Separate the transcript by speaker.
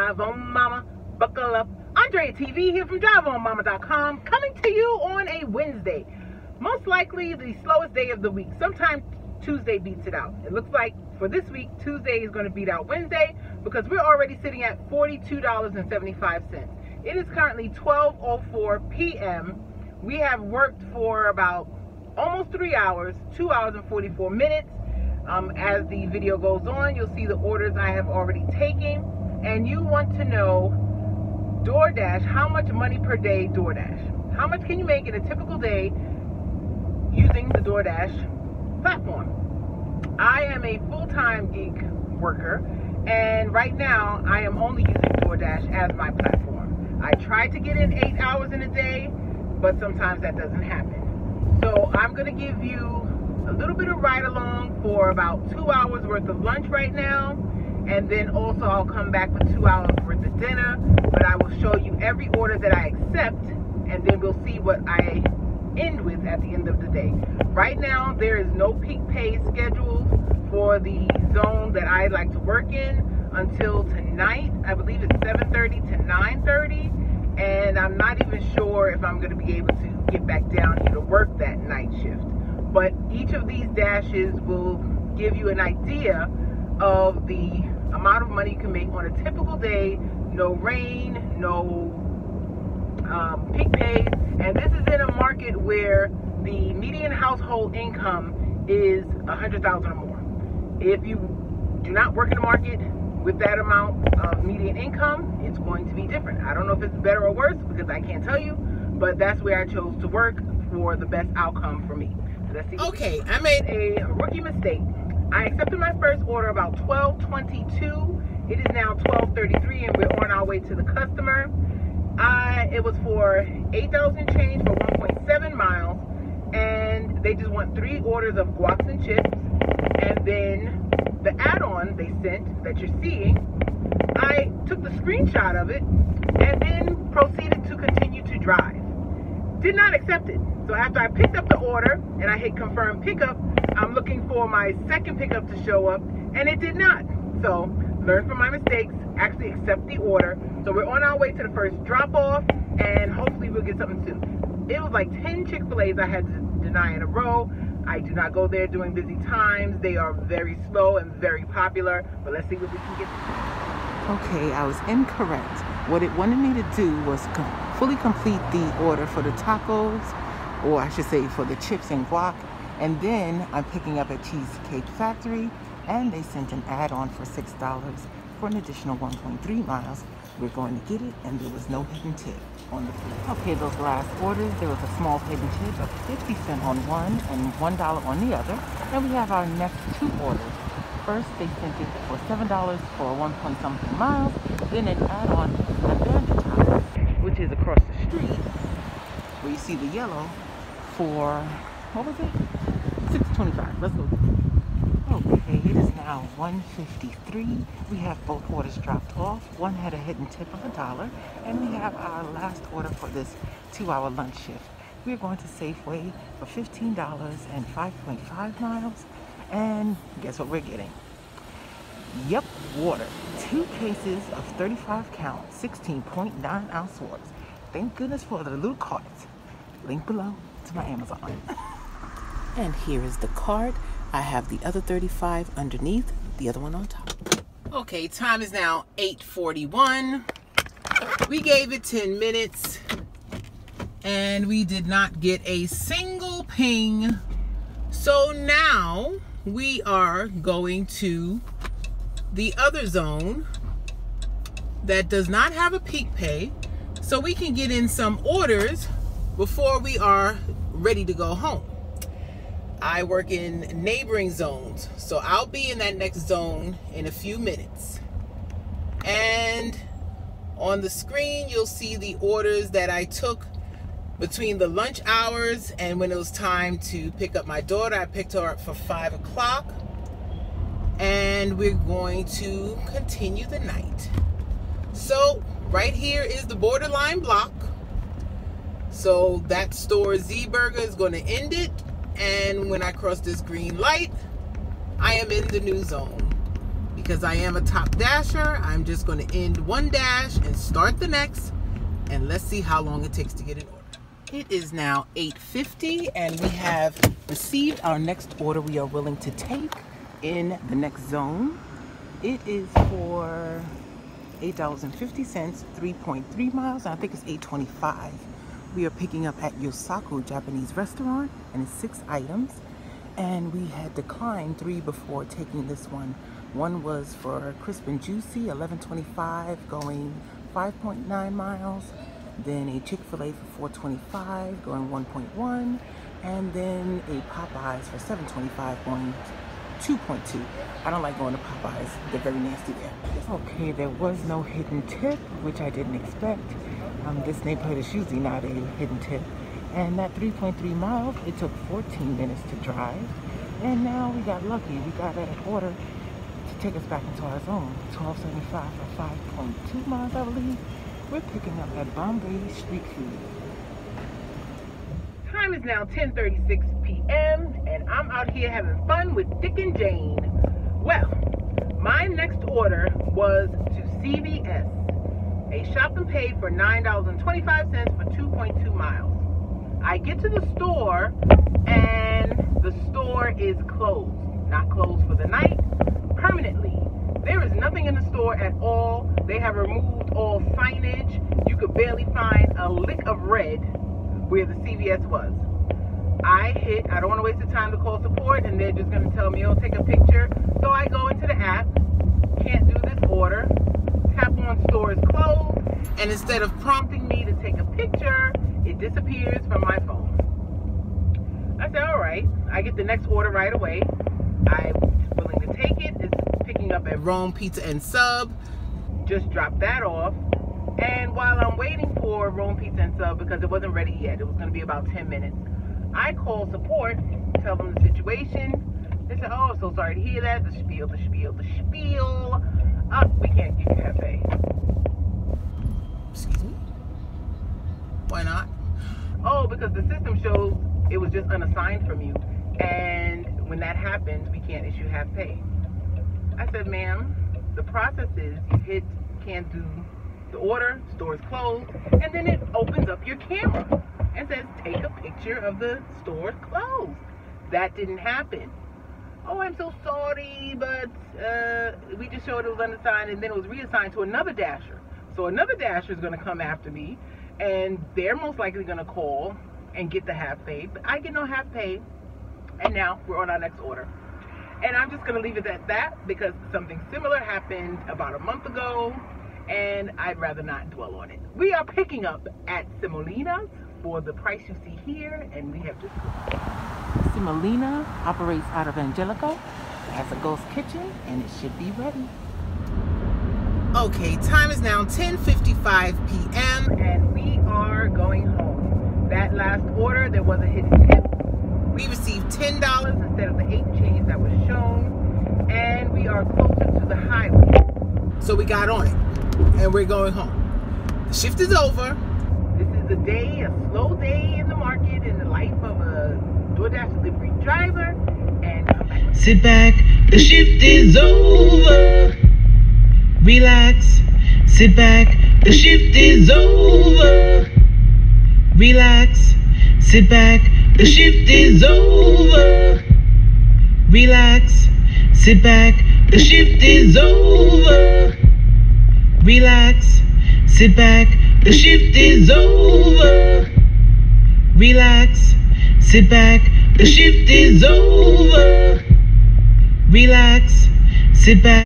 Speaker 1: Drive On Mama, buckle up. Andrea TV here from DriveOnMama.com, coming to you on a Wednesday. Most likely the slowest day of the week. Sometimes Tuesday beats it out. It looks like for this week, Tuesday is going to beat out Wednesday because we're already sitting at $42.75. It is currently 12:04 p.m. We have worked for about almost 3 hours, 2 hours and 44 minutes. As the video goes on, you'll see the orders I have already taken. And you want to know, Doordash, how much money per day Doordash? How much can you make in a typical day using the Doordash platform? I am a full-time gig worker, and right now I am only using Doordash as my platform. I try to get in 8 hours in a day, but sometimes that doesn't happen. So I'm going to give you a little bit of ride along for about 2 hours worth of lunch right now, and then also I'll come back with 2 hours worth of dinner, but I will show you every order that I accept, and then we'll see what I end with at the end of the day. Right now there is no peak pay scheduled for the zone that I like to work in until tonight. I believe it's 7:30 to 9:30, and I'm not even sure if I'm going to be able to get back down here to work that night shift. But each of these dashes will give you an idea of the amount of money you can make on a typical day. No rain, no peak pays, and this is in a market where the median household income is $100,000 or more. If you do not work in the market with that amount of median income, it's going to be different. I don't know if it's better or worse because I can't tell you, but that's where I chose to work for the best outcome for me. Let's see. Okay, I made a rookie mistake. I accepted my first order about 12:22. It is now 12:33, and we're on our way to the customer. It was for $8 change for 1.7 miles, and they just want 3 orders of guacs and chips, and then the add-on they sent that you're seeing, I took the screenshot of it and then proceeded to continue to drive. Did not accept it. So after I picked up the order and I hit confirm pickup, I'm looking for my second pickup to show up, and it did not. So learn from my mistakes, actually accept the order. So we're on our way to the first drop off, and hopefully we'll get something soon. It was like 10 Chick-fil-A's I had to deny in a row. I do not go there during busy times. They are very slow and very popular, but let's see what we can get.
Speaker 2: Okay, I was incorrect. What it wanted me to do was fully complete the order for the tacos, or I should say for the chips and guac, and then I'm picking up at Cheesecake Factory, and they sent an add-on for $6 for an additional 1.3 miles. We're going to get it, and there was no hidden tip on the food. Okay, those last orders, there was a small hidden tip of 50 cents on one and $1 on the other, and we have our next 2 orders. First, they sent it for $7 for 1.something miles, then an add-on at Bandit Top, which is across the street, where you see the yellow, for, what was it? $6.25. Let's go. Okay, it is now 1:53. We have both orders dropped off. One had a hidden tip of $1, and we have our last order for this 2-hour lunch shift. We're going to Safeway for $15 and 5.5 miles. And guess what we're getting? Yep, water. 2 cases of 35 count, 16.9 ounce waters. Thank goodness for the little cart. Link below to my Amazon. And here is the cart. I have the other 35 underneath, the other one on top.
Speaker 1: Okay, time is now 8:41. We gave it 10 minutes, and we did not get a single ping. So now we are going to the other zone that does not have a peak pay, so we can get in some orders before we are ready to go home. I work in neighboring zones, so I'll be in that next zone in a few minutes. And on the screen, you'll see the orders that I took between the lunch hours and when it was time to pick up my daughter. I picked her up for 5 o'clock, and we're going to continue the night. So right here is the borderline block. So that store Z Burger is going to end it, and when I cross this green light, I am in the new zone.
Speaker 2: because I am a top dasher, I'm just going to end one dash and start the next, and let's see how long it takes to get an order. It is now 8:50 and we have received our next order we are willing to take in the next zone. It is for $8.50, 3.3 miles, and I think it's 8.25. We are picking up at Yosaku Japanese restaurant, and it's 6 items. And we had declined 3 before taking this one. One was for crisp and juicy, $11.25, going 5.9 miles. Then a Chick-fil-A for $4.25, going 1.1. And then a Popeyes for $7.25, going 2.2. I don't like going to Popeyes. They're very nasty there. Okay, there was no hidden tip, which I didn't expect. This neighborhood is usually not a hidden tip. And that 3.3 miles, it took 14 minutes to drive. And now we got lucky. We got an order to take us back into our zone. $12.75 for 5.2 miles, I believe. We're picking up at Bombay Street Food.
Speaker 1: Time is now 10:36 p.m. and I'm out here having fun with Dick and Jane. Well, my next order was to CVS. A shop and pay for $9.25 for 2.2 miles. I get to the store and the store is closed. Not closed for the night, permanently. There is nothing in the store at all. They have removed all signage. You could barely find a lick of red where the CVS was. I don't want to waste the time to call support and they're just going to tell me, oh, take a picture. So I go into the app, can't do this order, tap on store is closed, and instead of prompting me to take a picture, it disappears from my phone. I said, all right. I get the next order right away. I'm willing to take it. It's picking up at Rome Pizza and Sub. Just dropped that off. And while I'm waiting for Rome Pizza and Sub, because it wasn't ready yet, it was going to be about 10 minutes, I call support, tell them the situation. They said, oh, so sorry to hear that. The spiel. We can't give you that pay.
Speaker 2: Excuse me? Why not?
Speaker 1: Oh, because the system shows it was just unassigned from you. And when that happens, we can't issue half pay. I said, ma'am, the process is you hit can't do the order, store is closed, and then it opens up your camera and says, take a picture of the store closed. That didn't happen. Oh, I'm so sorry, but we just showed it was unassigned, and then it was reassigned to another dasher. So another dasher is going to come after me, and they're most likely going to call and get the half pay, but I get no half pay, and now we're on our next order. And I'm just going to leave it at that because something similar happened about a month ago, and I'd rather not dwell on it. We are picking up at Semolina's for the price you see here, and we have just
Speaker 2: Semolina operates out of Angelico, has a ghost kitchen, and it should be ready. Okay, time is now 10:55 p.m.
Speaker 1: and we are going home. That last order, there was a hidden tip.
Speaker 2: We received $10
Speaker 1: instead of the 8 change that was shown, and we are closer to the highway.
Speaker 2: So we got on it, and we're going home. The shift is over.
Speaker 1: This is a slow day in the market, in the life of a Doordash delivery driver, and
Speaker 3: sit back, the shift is over. Relax, sit back, the shift is over. Relax, sit back, the shift is over. Relax, sit back, the shift is over. Relax, sit back, the shift is over. Relax, sit back, the shift is over. Relax, sit back.